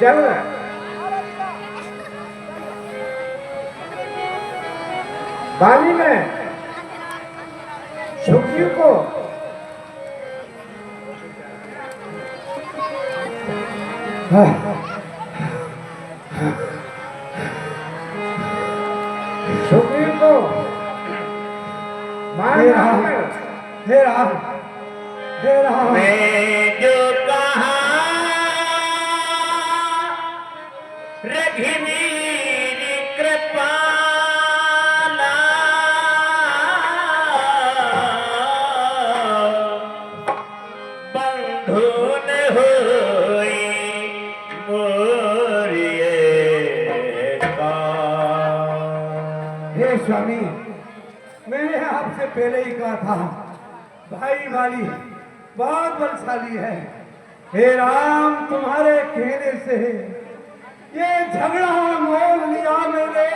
चल बाली ने सुग्रीव को सुग्रीव को मार हे राम मैं जो कहा रघुवीर कृपाला बंधु न होई मोरिए का। हे स्वामी, मैंने आपसे पहले ही कहा था भाई वाली बहुत बलशाली है। हे राम, तुम्हारे कहने से ये झगड़ा मोल लिया मैंने।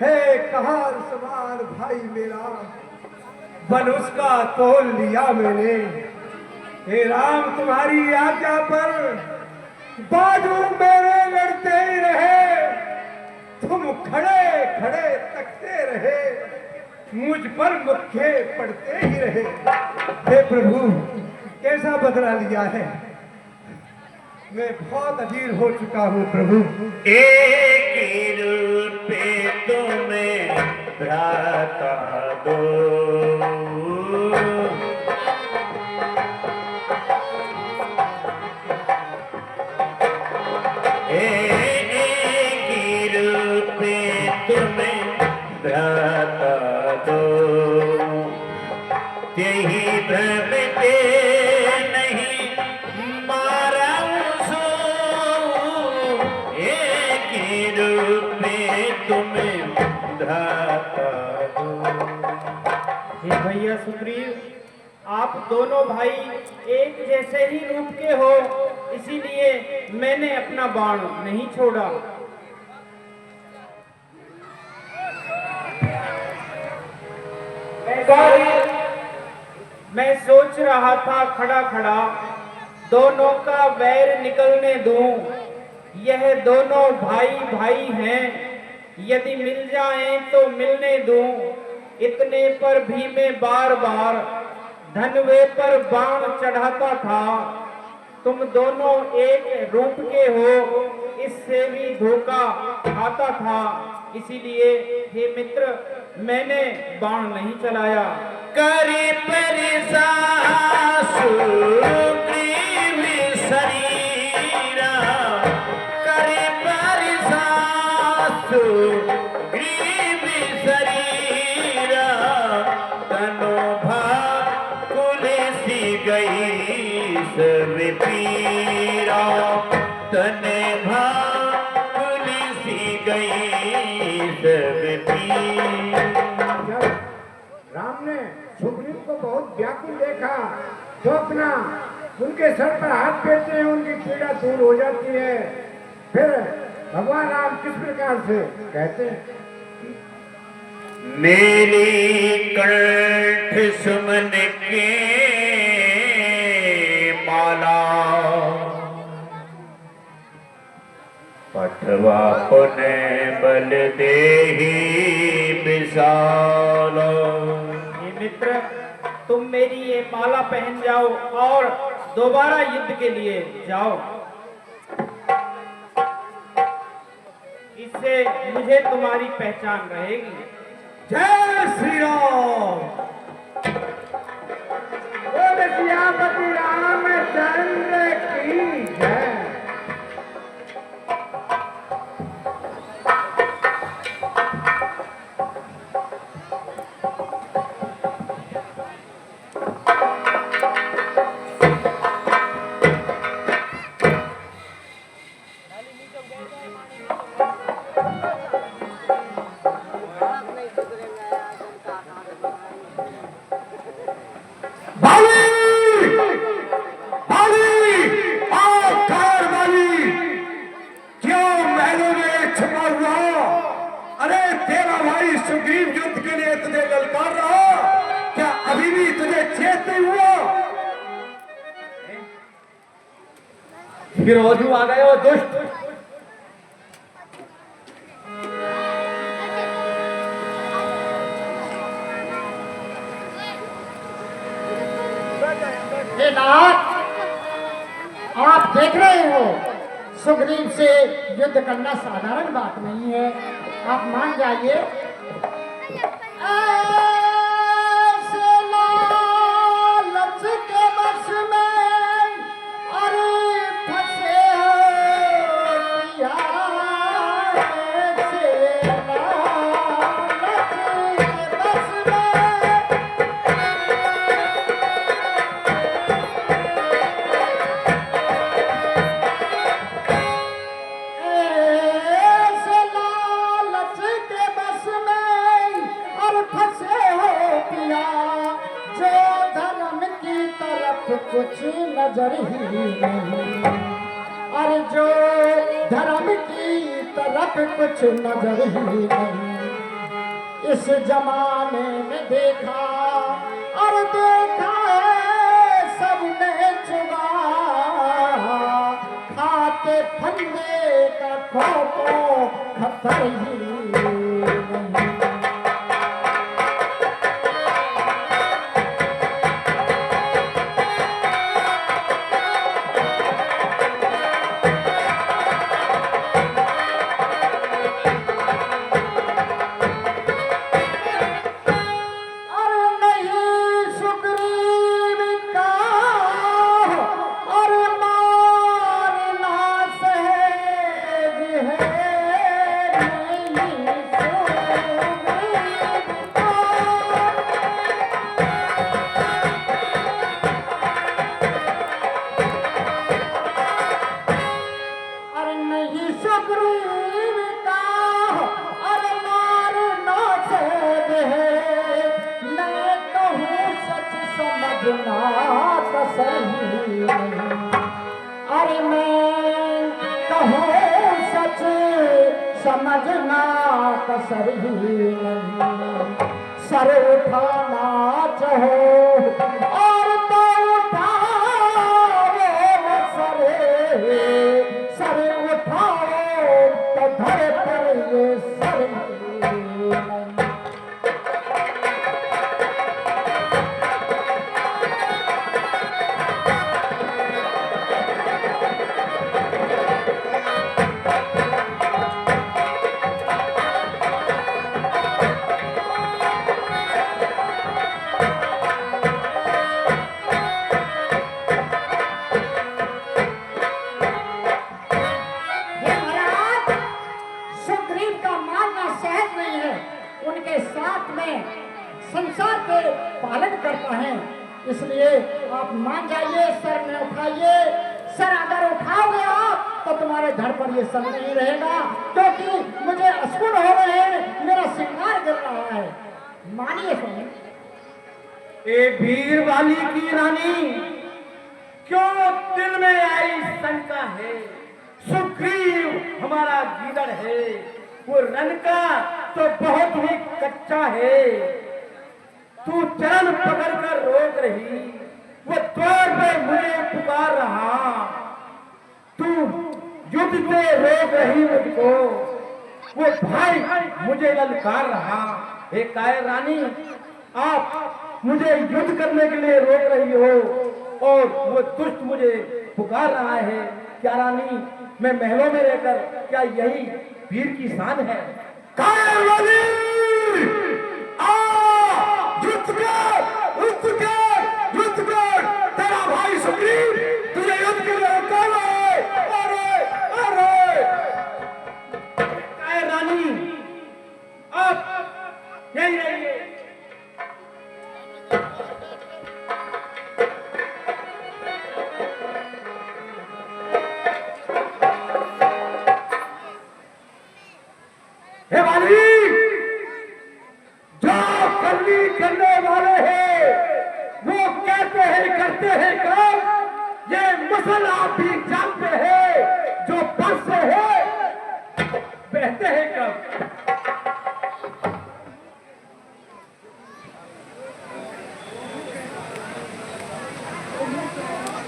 हे कहार सवार भाई मेरा, बल उसका तोल लिया मैंने। हे राम, तुम्हारी आज्ञा पर बाजू मेरे लड़ते ही रहे, तुम खड़े खड़े तकते रहे, मुझ पर मुक्के पड़ते ही रहे। हे प्रभु, कैसा बदला लिया है। मैं बहुत अधीर हो चुका हूँ प्रभु। एक रूप तुम्हें भ्राता दो, एक रूप तुम्हें भ्राता दो, यही भ्रम के नहीं मारा सो, एक रूप तुम्हें भ्राता दो। हे भैया सुग्रीव, आप दोनों भाई एक जैसे ही रूप के हो, इसीलिए मैंने अपना बाण नहीं छोड़ा। मैं सोच रहा था खड़ा खड़ा दोनों का वैर निकलने दूं। यह दोनों भाई भाई हैं, यदि मिल जाएं तो मिलने दूं। इतने पर भी मैं बार बार धनवे पर बाण चढ़ाता था। तुम दोनों एक रूप के हो, इससे भी धोखा खाता था। इसीलिए हे मित्र, मैंने बाण नहीं चलाया। करे परिसासु प्रेम शरीरा, करे परिसासु प्रेम शरीरा, तनो भाकुल सी गई सब पीरा, तने भाकुल सी गई सब पीरा। राम ने सुग्रीव को बहुत व्याकुल देखा तो अपना उनके सर पर हाथ फेरते हैं, उनकी पीड़ा दूर हो जाती है। फिर भगवान राम किस प्रकार से कहते हैं, मेरी कंठ सुमन के माला, पठवा पुने बल देहि विशाला। हे मित्र, तुम मेरी ये माला पहन जाओ और दोबारा युद्ध के लिए जाओ। इससे मुझे तुम्हारी पहचान रहेगी। जय श्री राम। बोल सियापति रामचंद्र की जय। फिरोजू आ गए हो दुष्ट। हे नाथ, आप देख रहे हो सुग्रीव से युद्ध करना साधारण बात नहीं है, आप मान जाइए। ऐसे लालच के वश में अरे फंसे हो पिया, ऐसे लालच के वश में ऐसे लालच के बस में और फंसे हो पिया, जो धर्म की तरफ कुछ नजर ही नहीं, और जो धर्म की तरफ कुछ नजर ही नहीं। इस जमाने में देखा और देखा है सबने चुगा, खाते फंदे का खो खतर ही नहीं। अरे नहीं सुग्रीव का और मारना सहज है, नहीं सुग्रीव का। अरे नहीं सुग्रीव का अरे मारना सहज है, मैं कहूँ सच समझना तो सही नहीं। अरे मैं कहूँ सच समझना तो सही नहीं। सर उठाना चाहो और तो उठाओ सरे, सर उठाओ तो धर पर ये सर नहीं। हे महाराज, सुग्रीव का मानना सहज नहीं है, उनके साथ में संसार के पालन करता है, इसलिए आप मान जाइए, सर में उठाइए। सर अगर उठाओगे आप तो तुम्हारे धड़ पर ये सर नहीं रहेगा, क्योंकि मुझे अश्रुन हो रहे हैं, मेरा श्रृंगार गिर रहा है। मानिए स्वामी। ए वीर वाली की रानी, क्यों दिल में आई शंका है? सुग्रीव हमारा गीदड़ है, वो रन का तो बहुत ही कच्चा है। तू चरण पकड़ कर रोक रही, वो द्वार पे मुझे पुकार रहा, तू युद्ध से रोक रही मुझको, वो भाई मुझे ललकार रहा। हे कायर रानी, आप मुझे युद्ध करने के लिए रोक रही हो और वो दुष्ट मुझे पुकार रहा है। क्या रानी, मैं महलों में रहकर क्या यही वीर की शान है? कायर रानी, युद्ध कर, युद्ध कर, युद्ध कर। तेरा भाई सुग्रीव तुझे युद्ध के लिए कर रहा है। अरे अरे कायर रानी, आप यही रहिए। हे वाली, जो करनी करने वाले हैं वो कहते हैं करते हैं काम। ये मसल आप भी जानते हैं, जो बरसे हैं बहते हैं कब।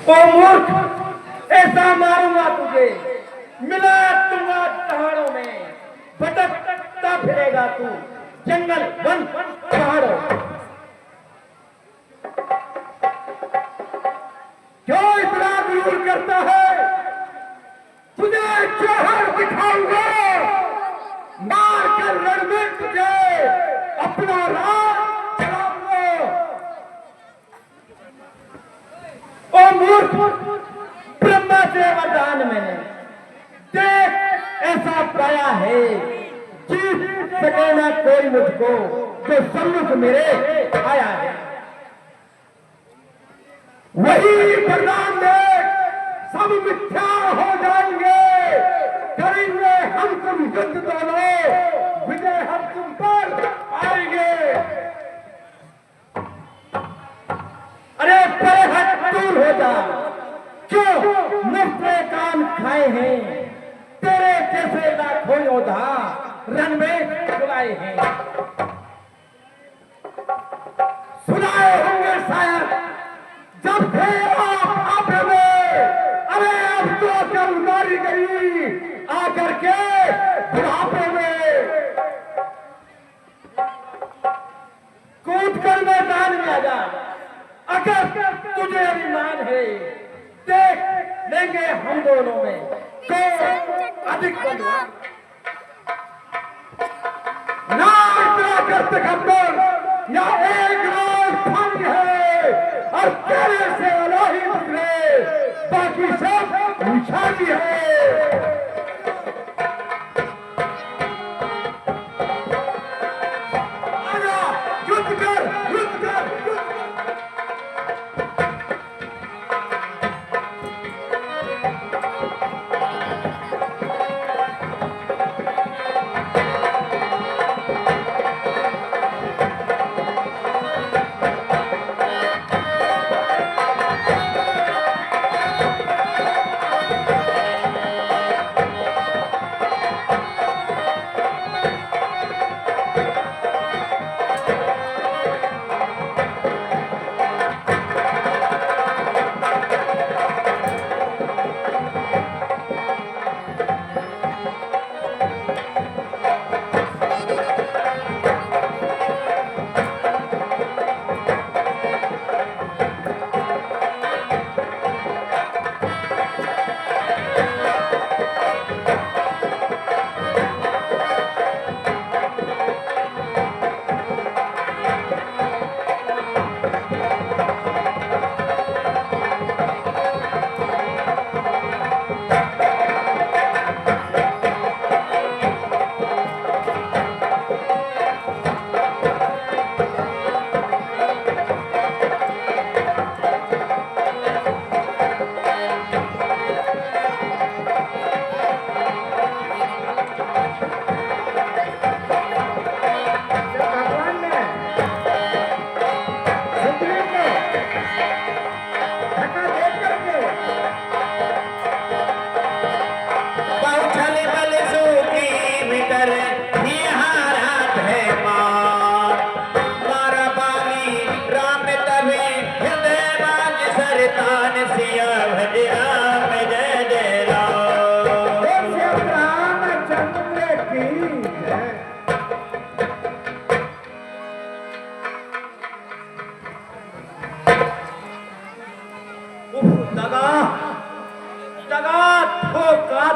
ओ मूर्ख, ऐसा मारूंगा दूंगे, मिला दूंगा पहाड़ों में, भटकता फिरेगा तू जंगल वन पहाड़ों। क्यों इतना गुरूर करता है? तुझे जौहर दिखाऊंगा, मार कर रण में तुझे अपना राज चलाऊंगा। ओ मूर्ख, ब्रह्मा से वरदान मैंने देख ऐसा पाया है, जीत सके ना कोई मुझको जो सम्मुख मेरे आया है। वही वरदान दे, सब मिथ्या हो जाएंगे, करेंगे हम तुम युद्ध दोनों, विजय हम तुम पर आएंगे। अरे बेहद दूर हो जा, क्यों मुफ्त में काम खाए हैं, तेरे जैसे लाखों योद्धा रण में बुलाए हैं। सुनाए होंगे शायद जब थे आप आपे में, अरे अब तो कल मारी गई आकर के बुढ़ापे में। कूद कर मैदान में आ जा, अगर तुझे अभिमान है, देख लेंगे हम दोनों में कौन अधिक बलवान। ना इतना करते खबर या एक रोज फल है, और तेरे से अलाही निकले, बाकी सब निशानी है। आजा, युद्ध कर, युद्ध कर, युद्ध कर।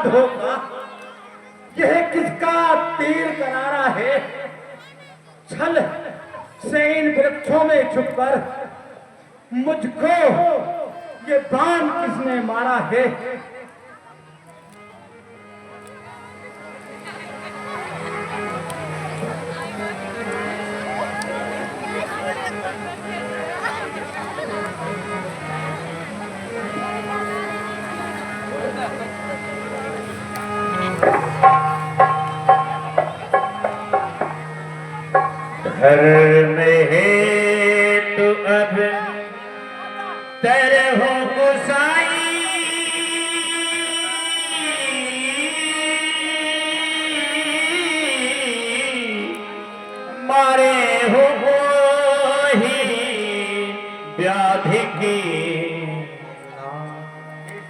धोखा, यह किसका तीर करारा है? छल से इन वृक्षों में छुपकर मुझको ये बाण किसने मारा है? घर में है तो अब तरह गुसाई, मारे हो ही व्याधि की।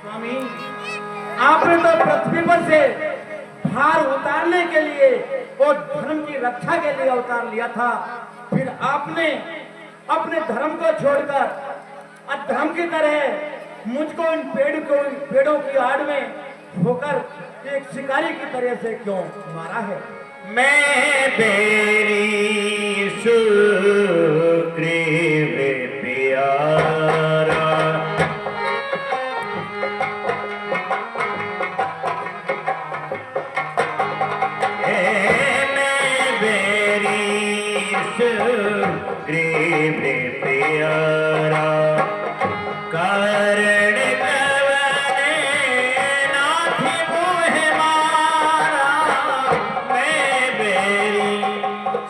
स्वामी आपने तो पृथ्वी पर से भार उतारने के लिए और धर्म की रक्षा के लिए उतार लिया था, फिर आपने अपने धर्म को छोड़कर अधर्म की तरह मुझको इन पेड़ों की आड़ में होकर एक शिकारी की तरह से क्यों मारा है? मैं तेरी सुग्रीव प्यारा, मैं तेरी सुग्रीव प्यारा, कारण कवने नाथी मोह मारा, मैं तेरी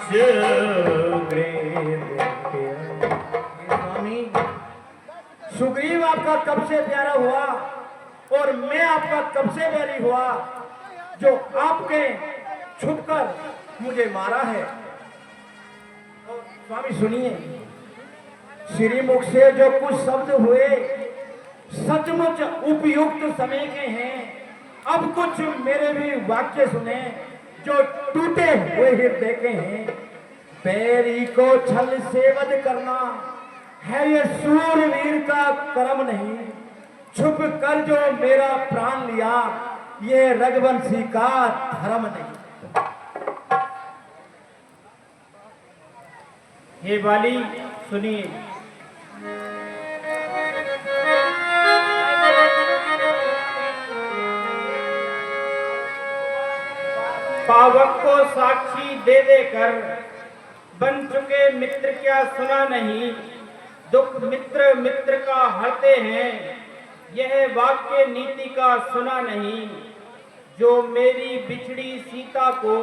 सुग्रीव प्यारा। स्वामी, सुग्रीव आपका कब से प्यारा हुआ और मैं आपका कब से बैरी हुआ जो आपके छुपकर मुझे मारा है? और स्वामी सुनिए, श्रीमुख से जो कुछ शब्द हुए सचमुच उपयुक्त समय के हैं। अब कुछ मेरे भी वाक्य सुने जो टूटे हुए हृदय के हैं। बैरी को छल से वध करना है ये सूरवीर का कर्म नहीं, छुप कर जो मेरा प्राण लिया ये रघुवंशी का धर्म नहीं। हे बाली सुनिए, पावक को साक्षी दे देकर बन चुके मित्र क्या सुना नहीं, दुख मित्र मित्र का हरते हैं, यह वाक्य नीति का सुना नहीं। जो मेरी बिछड़ी सीता को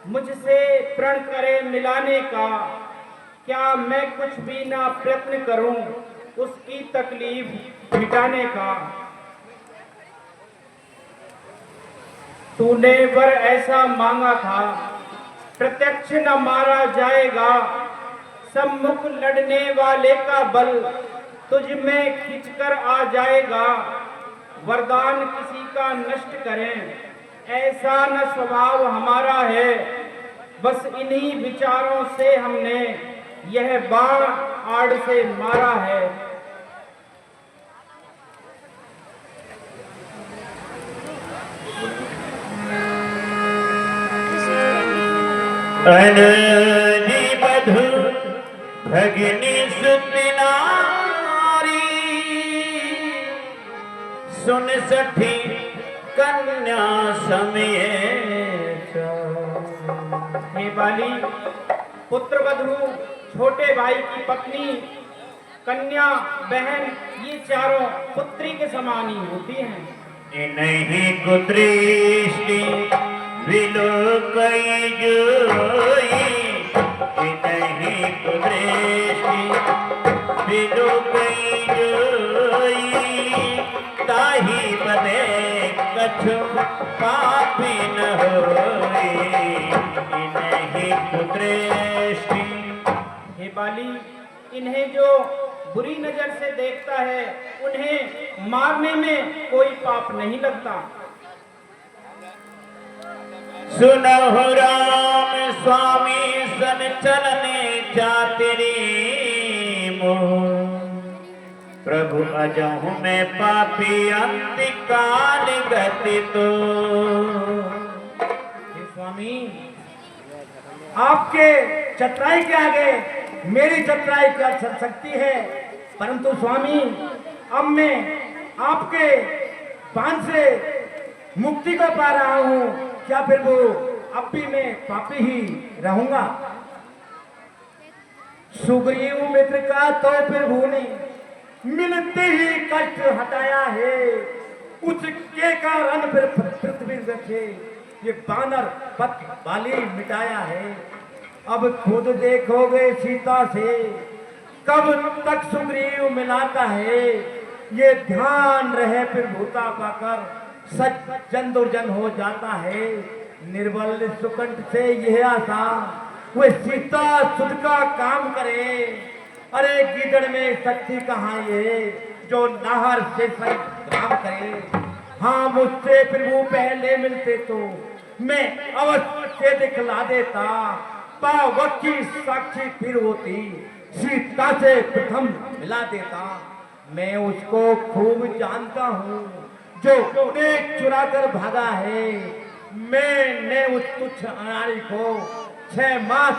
मुझसे प्रण करे मिलाने का, क्या मैं कुछ भी ना प्रयत्न करूं उसकी तकलीफ मिटाने का। तूने वर ऐसा मांगा था प्रत्यक्ष न मारा जाएगा, सम्मुख लड़ने वाले का बल तुझ में खिंचकर आ जाएगा। वरदान किसी का नष्ट करें ऐसा न स्वभाव हमारा है, बस इन्हीं विचारों से हमने यह बाण आड़ से मारा है। अनजी बधु भगिनी सुतनारी, सुन सठी कन्या समेत। हे बाली, पुत्र वधु, छोटे भाई की पत्नी, कन्या, बहन, ये चारों पुत्री के समान ही होती हैं। नहीं कुदृष्टि विलोकई जोई, नहीं कुदृष्टि विलोकई जोई, ताही बदे कछु पापी न होई, नहीं कुदृष्टि। हे बाली, इन्हें जो बुरी नजर से देखता है उन्हें मारने में कोई पाप नहीं लगता। सुनहु राम स्वामी सन चलने जातिरी मोह, प्रभु अजहु में पापी अंतिकाल गति तो। हे स्वामी, आपके चतुराई के आगे मेरी चतुराई क्या चल सकती है? परंतु स्वामी, अब मैं आपके बांध से मुक्ति को पा रहा हूँ, क्या फिर वो अब भी मैं पापी ही रहूंगा? सुग्रीव मित्र का तो फिर भूने मिलते ही कष्ट हटाया है, उसके कारण फिर पृथ्वी रखे ये बानर पत बाली मिटाया है। अब खुद देखोगे सीता से कब तक सुग्रीव मिलाता है, ये ध्यान रहे फिर भूता पाकर सज्जन दुर्जन हो जाता है। निर्बल सुकंठ से यह आशा वे सीता सुध का काम करे, अरे गीदड़ में शक्ति कहाँ ये जो नाहर से संग्राम करे। हाँ, मुझसे प्रभु पहले मिलते तो मैं अवश्य दिखला देता। पावक की साक्षी फिर होती, सीता से प्रथम मिला देता। मैं उसको खूब जानता हूँ जो उन्हें चुरा कर भागा है। मैंने उस तुच्छ अनाड़ी को 6 मास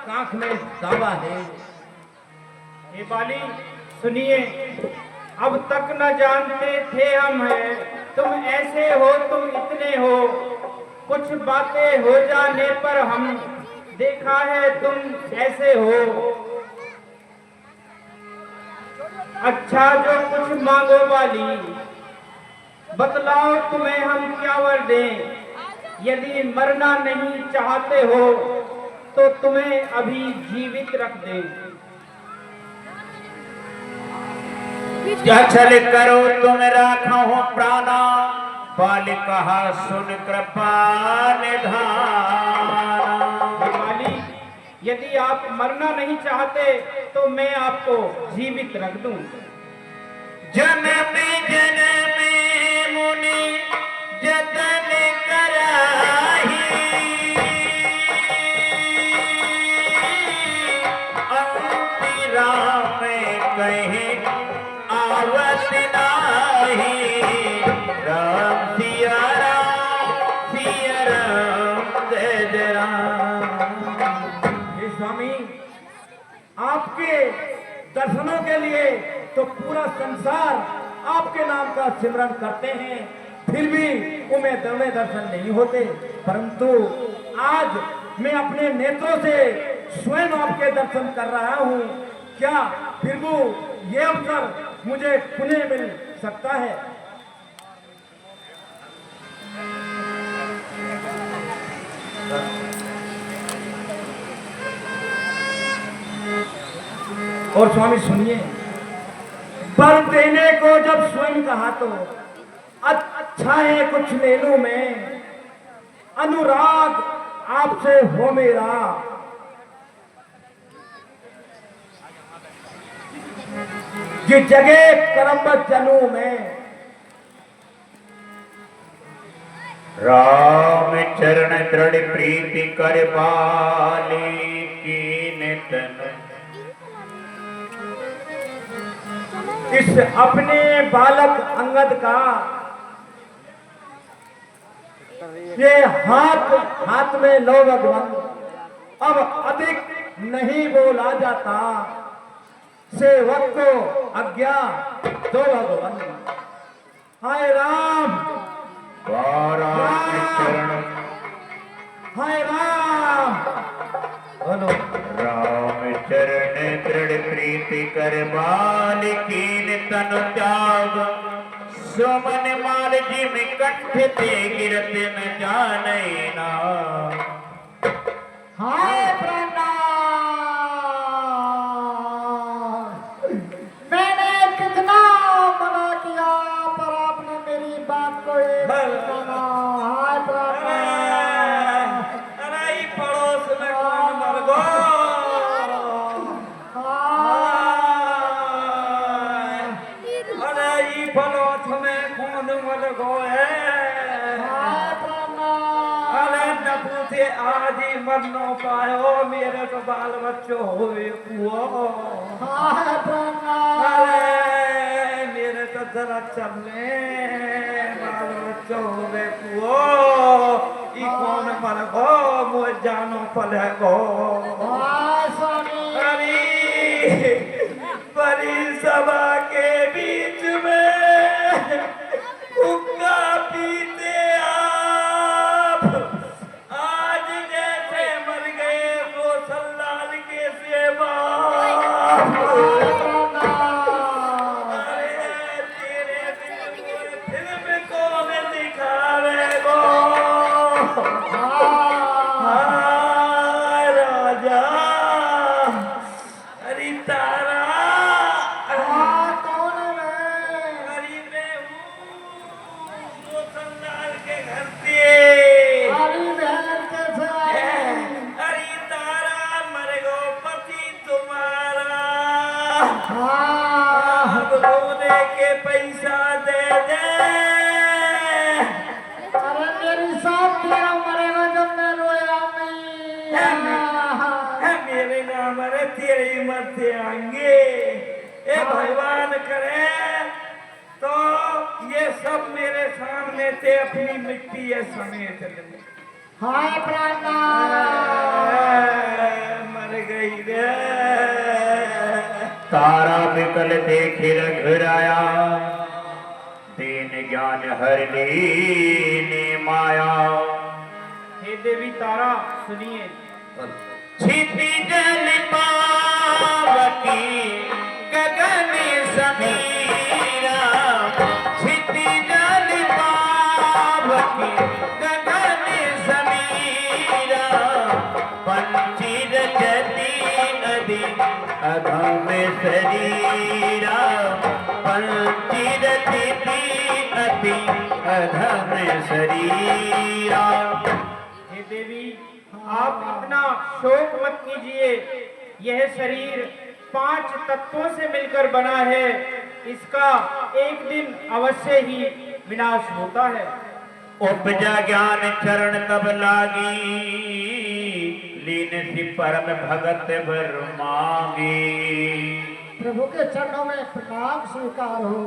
कांख में दाबा है। हे बाली सुनिए, अब तक न जानते थे हम हैं, तुम ऐसे हो, तुम इतने हो। कुछ बातें हो जाने पर हम देखा है तुम ऐसे हो। अच्छा जो कुछ मांगो बाली, बतलाओ तुम्हें हम क्या वर दें। यदि मरना नहीं चाहते हो तो तुम्हें अभी जीवित रख दें। छल करो तुम राखो प्राणा, बाली कहा सुन कृपा निधाना। बाली यदि आप मरना नहीं चाहते तो मैं आपको जीवित रख दूं। जन्म जन्म मुनि जतन कराही, अंतिरा में कहे आवत नाही। राम सिया राम जय जय राम। हे स्वामी, आपके दर्शनों के लिए तो पूरा संसार आपके नाम का सिमरन करते हैं, फिर भी उन्हें दर्शन नहीं होते। परंतु आज मैं अपने नेत्रों से स्वयं आपके दर्शन कर रहा हूँ। क्या फिर वो ये अवसर मुझे पुनः मिल सकता है? और स्वामी सुनिए, वर देने को जब स्वयं कहा तो अच्छा है कुछ ले लूं मैं। अनुराग आपसे हो मेरा, ये जगह कर्म चलूं मैं। राम चरण दृढ़ प्रीति कर बाली कीन तन। इस अपने बालक अंगद का ये हाथ में लो भगवान, अब अधिक नहीं बोला जाता। सेवक को आज्ञा दो भगवान। हाय राम, राम चरण हाय राम। बोलो राम चरण दृढ़ प्रीति कर बाली कीन तन त्याग। सुमन माल जी में कंठ ते गिरत न जाने ना। हाय प्रणाम। मैंने कितना मना किया पर आपने मेरी बात को एक नहीं माना। हाय प्रणाम। अरे पड़ोस में कौन मर गो? अरे ई पड़ोस में कौन मर गो है? हाय प्रणाम। अरे नबू से आज ही मर न पायो, मेरे तो बाल बच्चों हुए हुआ। हाय प्रणाम। अरे मेरे तो जरा चलने बाल बच्चों हुए हुआ। ई कौन मर गो? मुझे जानो पले गो। हाय स्वामी। अरे बड़ी सभा के बीच में हुक्का पीते आप आज जैसे मर गए कौशललाल के सेवा। हाय प्रणाम। अरे तेरे फिल्म कौन दिखावे गो? हाय राजा, अरे तारा, कौन है मैं? अरे मैं हूँ कौशललाल के घर से। हरी बहन कैसे आई? अरे तारा मर गो पति तुम्हारा। हाँ। अब रोने के पैसा दे दे। तेरी मरते आएंगे। ए भगवान करे तो ये सब मेरे सामने से अपनी मिट्टी ये समेत ले। हाय प्राणनाथ। मर गई रे। तारा बिकल देखे रघुराया, दीन ज्ञान हर लीने माया। हे देवी तारा सुनिए। छिपी जल पावकी गगन समीरा, छिपी जल पावकी गगन समीरा। पंचीर जति नदी अधम शरीरा, पंचीर जति नदी अधम शरीरा। हे देवी आप इतना शोक मत कीजिए। यह शरीर 5 तत्वों से मिलकर बना है। इसका एक दिन अवश्य ही विनाश होता है। उपजा ज्ञान चरण तब लागी, लीन सी परम भगत भर मांगी। प्रभु के चरणों में प्रणाम स्वीकार हो।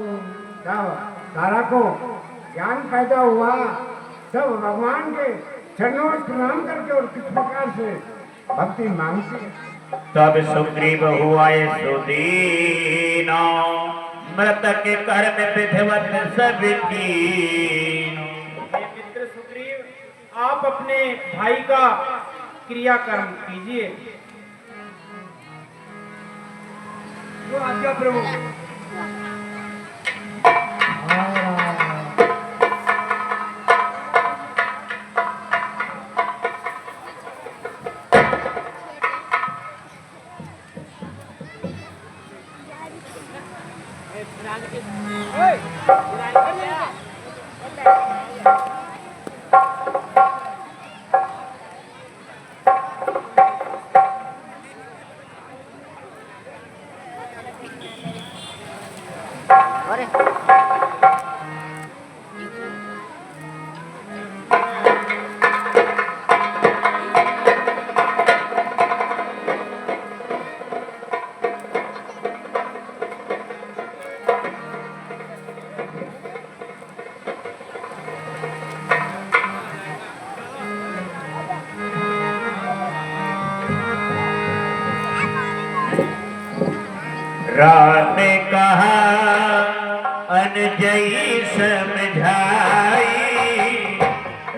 जब तारा को ज्ञान पैदा हुआ तब भगवान के चरणों में प्रणाम करके और किस प्रकार से भक्ति मांगती है। तब सुग्रीव हुआ सुदीना, मृतक के कर्म विधिवत सब कीनो। हे मित्र सुग्रीव आप अपने भाई का क्रियाकर्म कीजिए। तो आज्ञा प्रभु। राम ने कहा अनजई समझाई,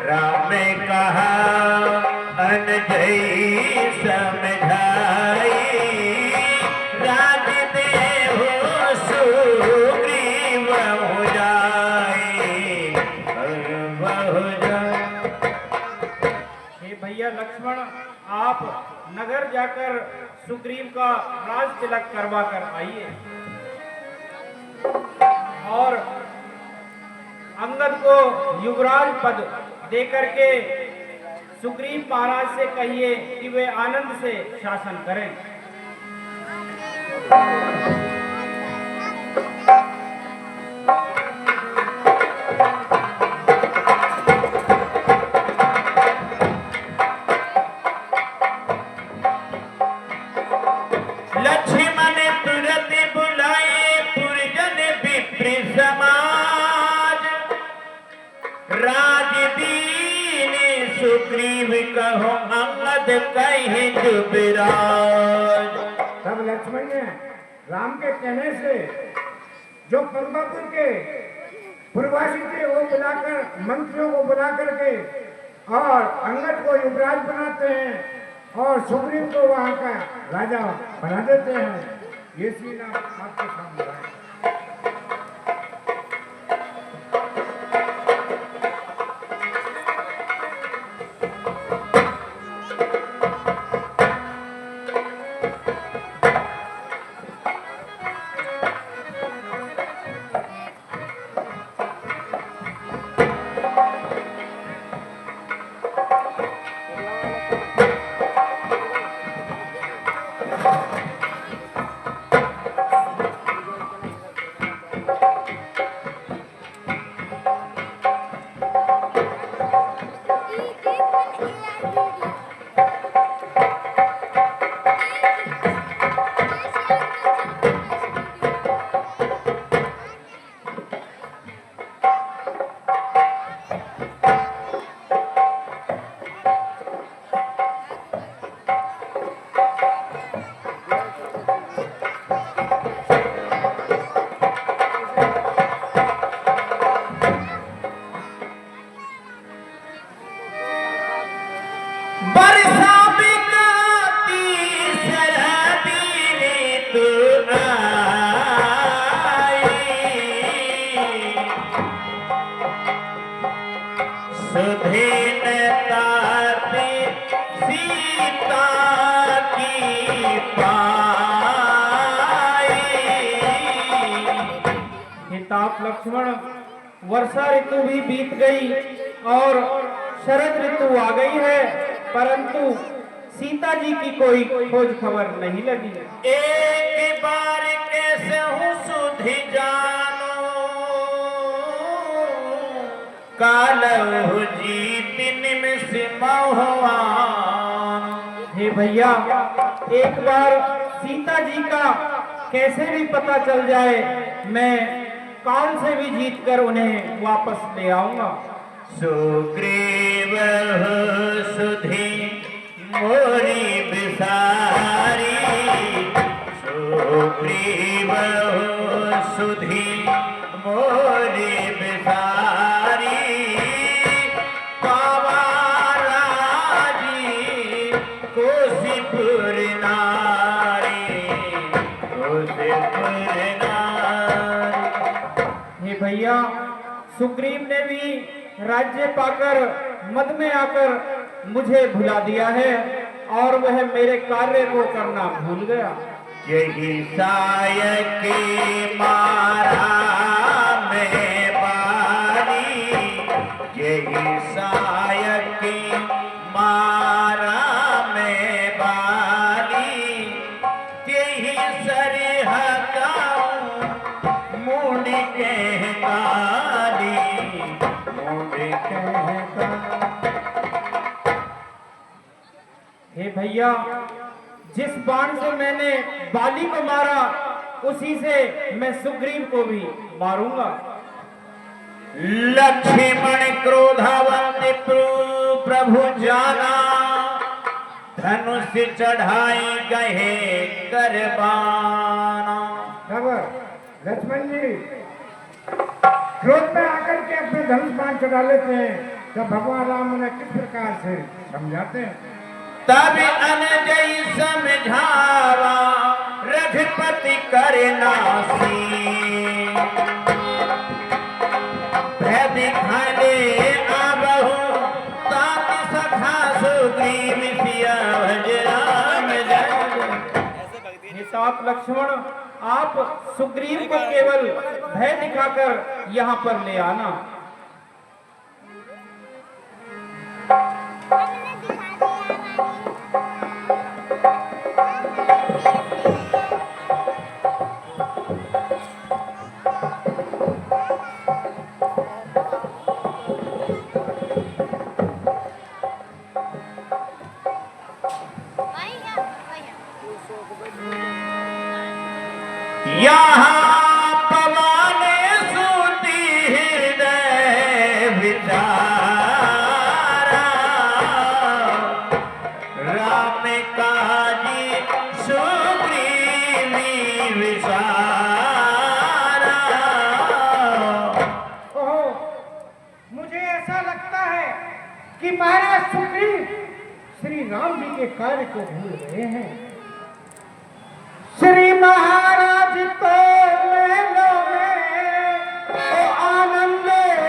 राम ने कहा अनजई समझाई। राज दे हो सुग्रीव हो जाए, हो जाए। हे भैया लक्ष्मण आप नगर जाकर सुग्रीव का राज तिलक करवा कर आइए और अंगद को युवराज पद देकर के सुग्रीव महाराज से कहिए कि वे आनंद से शासन करें। लक्ष्मण तुरंत बुलाए पुरजन विप्र समाज, राजदीन सुग्रीव कहो अंगद कहे युवराज। तब लक्ष्मण ने राम के कहने से जो पंपापुर के पूर्ववासी थे वो बुलाकर मंत्रियों को बुला करके और अंगद को युवराज बनाते हैं और सुग्रीव को वहां का राजा बना देते हैं। ये सीन आपके सामने है। बरसा बिकाती सरहदी ऋतु आई, सुधीन ताती सीता की पाई। हे तात लक्ष्मण, वर्षा ऋतु भी बीत गई और शरद ऋतु आ गई है, परंतु सीता जी की कोई खोज खबर नहीं लगी। एक बार कैसे हूँ सुधि जानो, कालहु जीत निमिष महुआन। हे भैया, एक बार सीता जी का कैसे भी पता चल जाए, मैं काल से भी जीत कर उन्हें वापस ले आऊंगा। सुग्रीव सुधि मोरी बिसारी, सुग्रीव सुधि मोरी बिसारी, पावा राजी कोसीपुर नारी, कोसीपुर नारी। हे भैया, सुग्रीव ने भी राज्य पाकर मद में आकर मुझे भुला दिया है और वह मेरे कार्य को करना भूल गया। यही सायक मारा में बारी, यही सायक मारा में बारी, यही सरहदा मुड़ी के काली, मुड़ी के हे भैया, जिस बाण से मैंने बाली को मारा, उसी से मैं सुग्रीव को भी मारूंगा। लक्ष्मण क्रोधावंत प्रभु जाना, धनुष चढ़ाई गए करबाना। खबर लक्ष्मण जी क्रोध में आकर के अपने धनुष बाण चढ़ा लेते हैं, जब भगवान राम उन्हें किस प्रकार से समझाते हैं। तब अनजय समझावा रघुपति करनासी, भय दिखाने आबहु तात सखा सुग्रीव सिया भज राम जय। हे तात लक्ष्मण, आप सुग्रीव को केवल भय दिखाकर यहाँ पर ले आना। यहाँ पवन सूती हृदय विचारा, राम काजी सुग्रीवी विचारा। ओहो, मुझे ऐसा लगता है कि महाराज सुग्रीव श्री राम जी के कार्य को भूल गए हैं। श्री महाराज तो महलों में ओ आनंद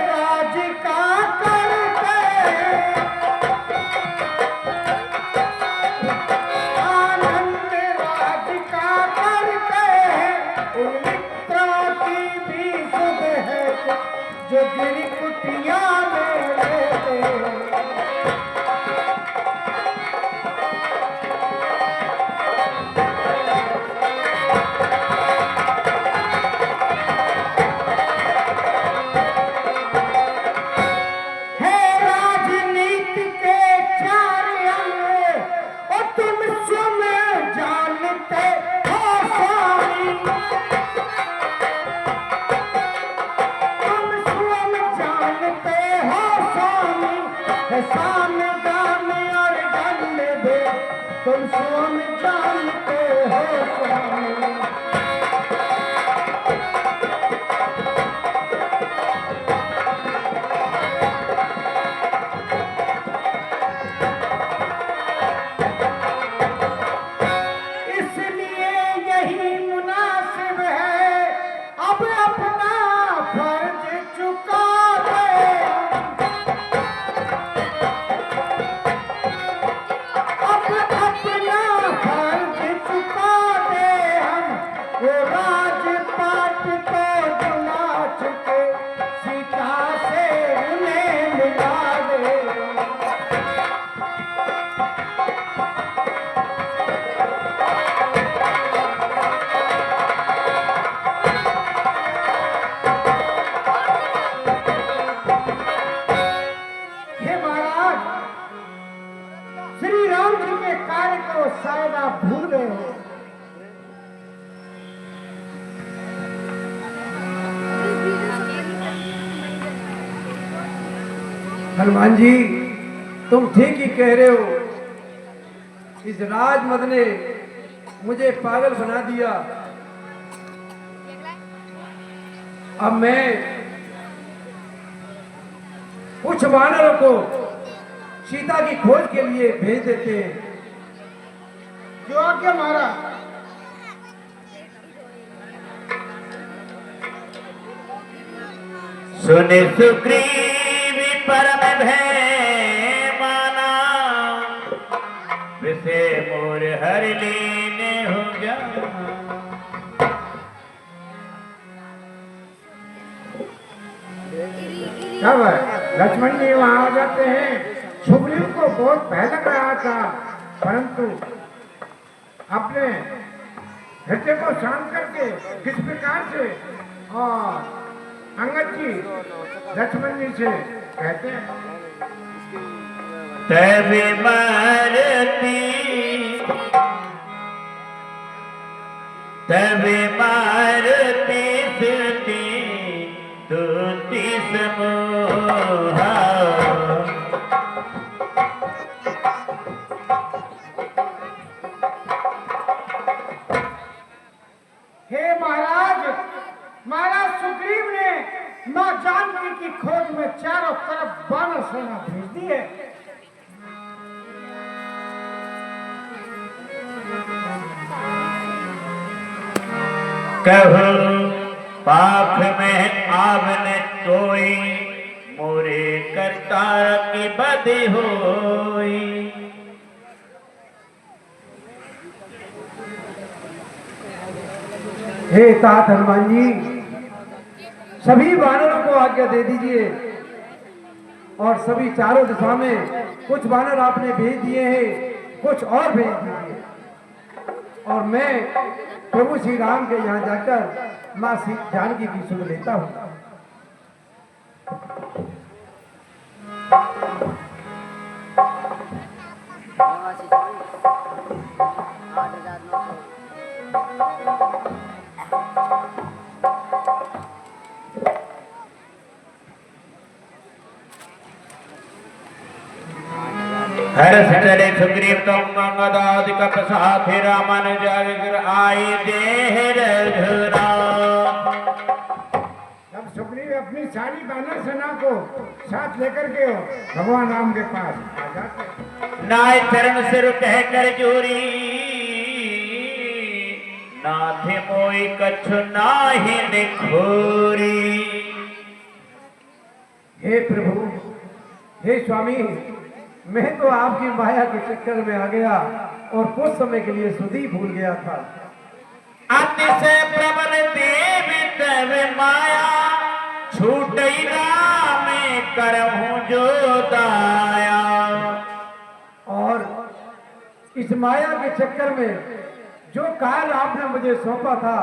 राज का करते, आनंद राज का करते हैं। उन मित्रों की भी सुध है जो गिर कुटिया में रहते हैं। तुम स्वयं जानते हो स्वामी। राम जी के कार्य को शायद आप भूल गए हो। हनुमान जी, तुम ठीक ही कह रहे हो। इस राजमद ने मुझे पागल बना दिया। अब मैं कुछ वानरों को सीता की खोज के लिए भेज देते हैं। जो आज्ञा महाराज। सुन सुग्रीव परम भय माना, विसे मोर हर लीने हो जा। तब लक्ष्मण जी वहां आ जाते हैं। सुग्रीव को बहुत भय लग रहा था, परंतु अपने हृदय को शांत करके किस प्रकार से और अंगद जी लक्ष्मण जी से कहते हैं, तभी मारती सिटी दूती समूहा। हे महाराज, महाराज सुग्रीव ने मां जानकी की खोज में चारों तरफ वानर सेना भेज दी है। कहो पाप में आवने कोई, मोरे करतार की बदी होई। हे तात हनुमान जी, सभी वानरों को आज्ञा दे दीजिए और सभी चारों दिशा में कुछ वानर आपने भेज दिए हैं, कुछ और भेज दीजिए और मैं प्रभु श्री राम के यहाँ जाकर माँ जानकी की सुन लेता हूँ। हर्ष चले सुग्रीव तुम मंगदादि कप साथी रामन जग आई देह रघुराम। तब सुग्रीव अपनी सारी वानर सेना को साथ लेकर के भगवान राम के पास आ जाते। नाय चरण सिर कह कर जोरी, नाथे मोई कछु नाही निखोरी। हे प्रभु, हे स्वामी, मैं तो आपकी माया के चक्कर में आ गया और कुछ समय के लिए सुध ही भूल गया था। अतिशय प्रबल देव तव माया, छूटई राम करहूं जो दाया। और इस माया के चक्कर में जो कार्य आपने मुझे सौंपा था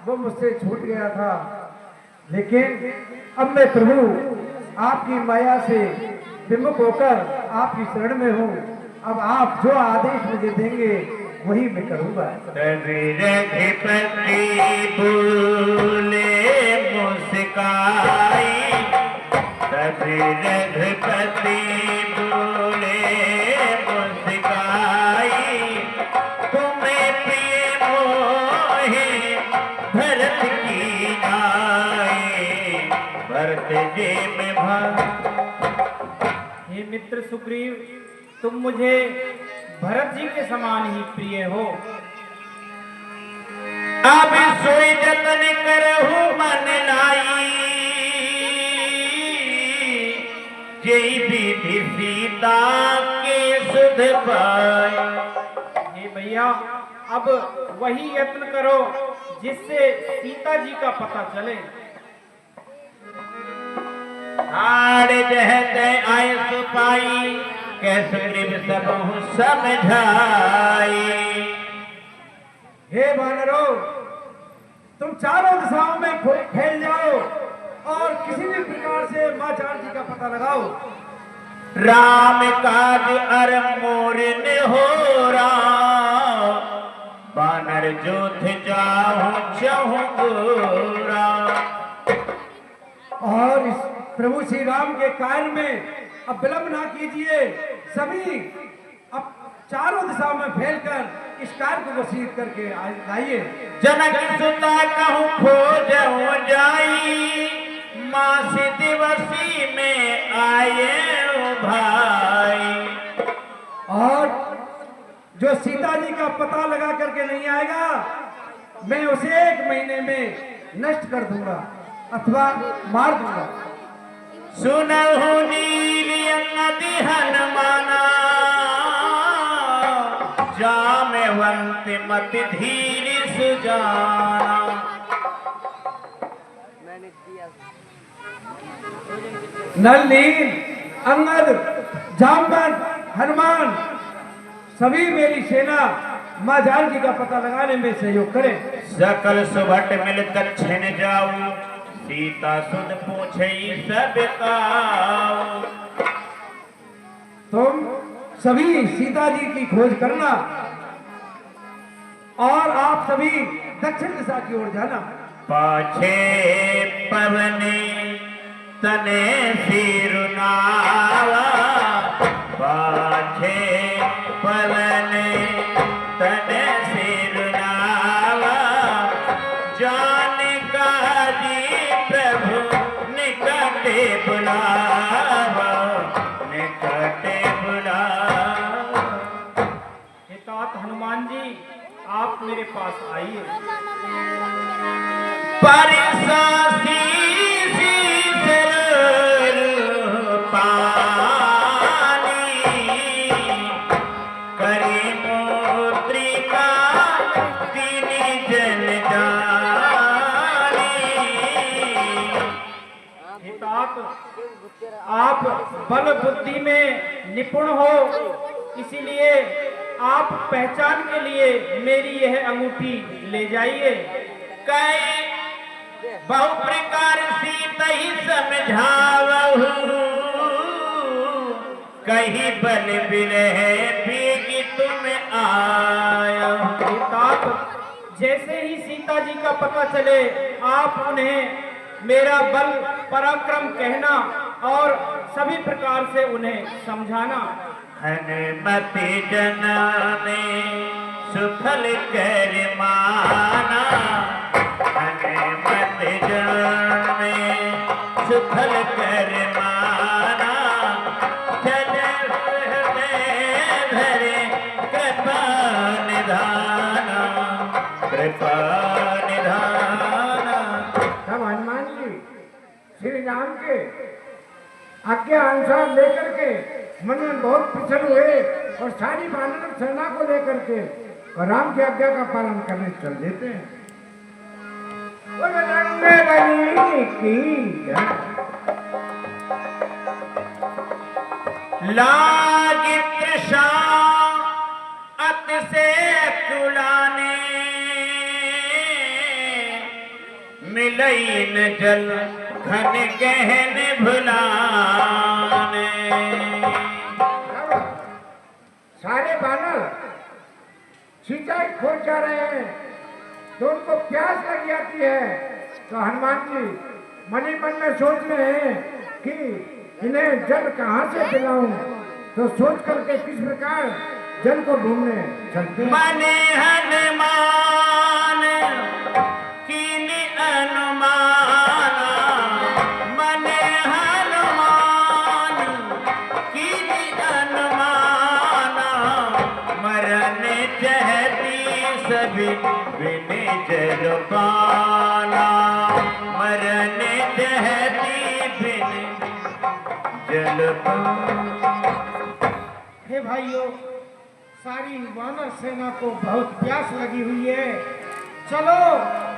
वो मुझसे छूट गया था, लेकिन अब मैं प्रभु आपकी माया से विमुख होकर आपकी शरण में हूँ। अब आप जो आदेश मुझे देंगे वही मैं करूँगा। रघुपति बोले मुस्काई, तभी रघुपति बोले मुस्काई। तुम्हें प्रिय मोहे भरत की नाई, भरत जी में भाई। हे मित्र सुग्रीव, तुम मुझे भरत जी के समान ही प्रिय हो। अब सोई जतन करहु मन लाई, जय विधि सीता के सुध पाई। हे भैया, अब वही यत्न करो जिससे सीता जी का पता चले। हाड़ जहते आय सुपाई, कैसे ग्रीव सब समझाई। हे वानरों, तुम चारों दिशाओं में फैल जाओ और किसी भी प्रकार से मां जानकी का पता लगाओ। राम काज अर मोर ने हो बानर जोध जाऊं चाहूं गोरा। और इस प्रभु श्री राम के कार्य में अब विलंब ना कीजिए, सभी अब चारों दिशाओं में फैलकर इस कार्य को वसीयत करके लाइए। जनक सुता कहूं खोजऊं जाई मास दिवसी में आए ओ भाई। और जो सीता जी का पता लगा करके नहीं आएगा मैं उसे 1 महीने में नष्ट कर दूंगा अथवा मार दूंगा। सुनहु नील नदी हनुमाना जामवंत मत धीर सुजाना। नल नील अंगद जामवंत हनुमान सभी मेरी सेना मां जानकी का पता लगाने में सहयोग करें। सकल सुभट मिल दक्षिण जाऊं सीता सुध पूछे सब काऊ। तुम सभी सीता जी की खोज करना और आप सभी दक्षिण दिशा की ओर जाना। पाछे पवने तने सिरुनावा पाछे पवने तने सिरुनावा जान काजी प्रभु निकटे बुलावा निकटे बुलावा। हितात हनुमान जी आप मेरे पास आइए। परिसासी आप बल बुद्धि में निपुण हो, इसीलिए आप पहचान के लिए मेरी यह अंगूठी ले जाइए। कई बहु प्रकार सीता ही समझावहु कहीं बल बिरह भीगी तुम आया। तात जैसे ही सीता जी का पता चले आप उन्हें मेरा बल पराक्रम कहना और सभी प्रकार से उन्हें समझाना। हनुमति जना ने सुफल कर माना हनुमति जना ने सुफल कर माना चल धरे कृपा निधाना कृपा निधाना। तब हनुमान जी श्री राम के आज्ञा अनुसार लेकर के मन में बहुत प्रसन्न हुए और सारी वानर सेना को लेकर के और राम की आज्ञा का पालन करने चल देते हैं। बजरंगबली की जय। लाग तृषा अत से कुलाने मिलई न जल घन गहन भुलाने। सारे बानर सिंचाई खोज जा रहे हैं तो उनको प्यास लग जाती है, तो हनुमान जी मन ही मन में सोच रहे हैं कि इन्हें जल कहाँ से पिलाऊं, तो सोच करके किस प्रकार जल को ढूंढने चलते हैं। मने हनुमान कीन अनुमाना मने हनुमान कीन अनुमाना मरन चहती सभी बिन जल पाना मरन चहती बिन जल पाना। हे भाइयों, सारी वानर सेना को बहुत प्यास लगी हुई है, चलो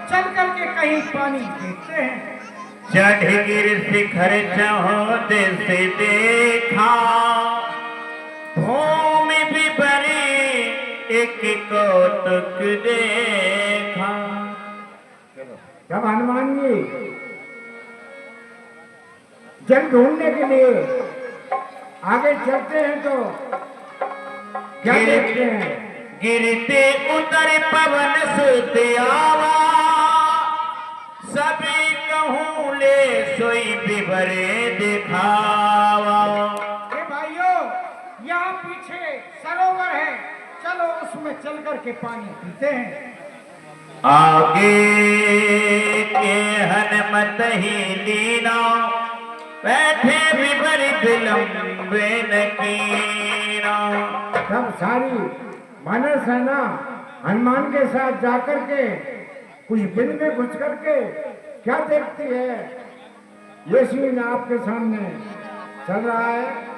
चल करके कहीं पानी देखते हैं। चढ़ गिर शिखर चहो दिस देखा भूमि भी बड़ी एक कौतुक देखा। जब हनुमान जी जल ढूंढने के लिए आगे चलते हैं तो क्या देखते हैं? गिरते उतर पवन सुत आवा, सभी कहूँ ले सोई बिभरे दिखावा। हे भाइयों, यहाँ पीछे सरोवर है, चलो उसमें चल कर के पानी पीते हैं। आगे के हनुमत ही लीना, बैठे बिभर विलंबे न कीना। सब सारी मानव सेना हनुमान के साथ जाकर के कुछ बिल में घुस करके क्या देखती है, ये सीन आपके सामने चल रहा है।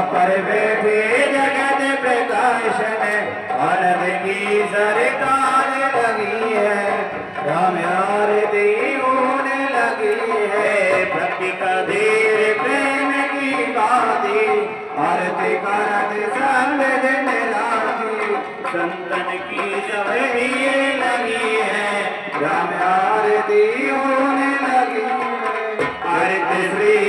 पर बैठे जगत प्रकाशन, आनंद की सरकार लगी है। राम आरती होने लगी है, भक्ति का धीर प्रेम की बाती, आरती करत सब दिन राती, संतन की जब ये लगी है। राम आरती होने लगी है, आरती श्री